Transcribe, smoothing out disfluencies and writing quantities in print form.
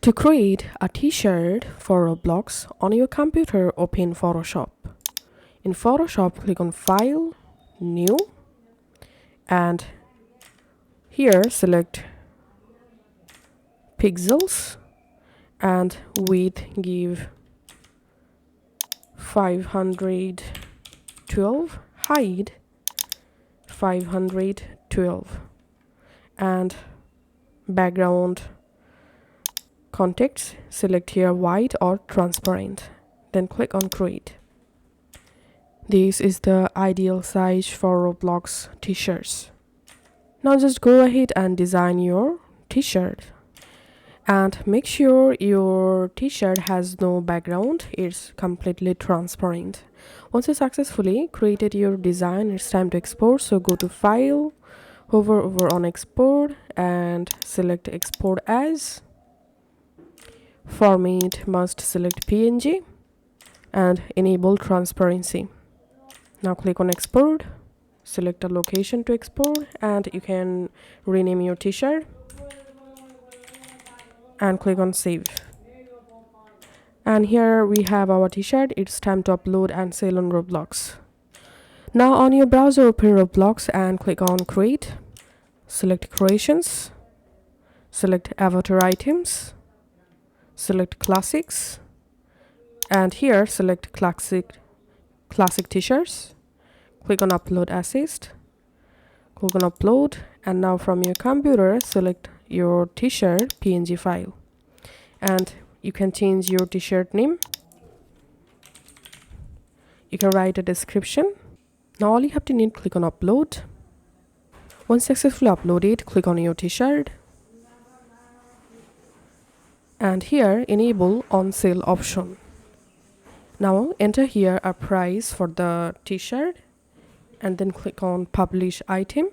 To create a t-shirt for Roblox on your computer, open Photoshop. In Photoshop, click on File, New, and here select Pixels and width give 512, height 512, and background context select here white or transparent, then click on create. This is the ideal size for Roblox t-shirts. Now just go ahead and design your t-shirt and make sure your t-shirt has no background, it's completely transparent. Once you successfully created your design, it's time to export. So go to File, hover over on Export and select Export As. Format must select PNG and enable transparency. Now click on Export, select a location to export, and you can rename your t-shirt and click on Save. And here we have our t-shirt. It's time to upload and sell on Roblox. Now on your browser, open Roblox and click on Create. Select Creations, select Avatar Items, select Classics, and here select Classic t-shirts. Click on Upload Assist, click on Upload, and now from your computer select your t-shirt PNG file, and you can change your t-shirt name. You can write a description. Now all you have to need, click on Upload. Once successfully uploaded, click on your t-shirt and here enable on sale option. Now enter here a price for the t-shirt and then click on Publish Item.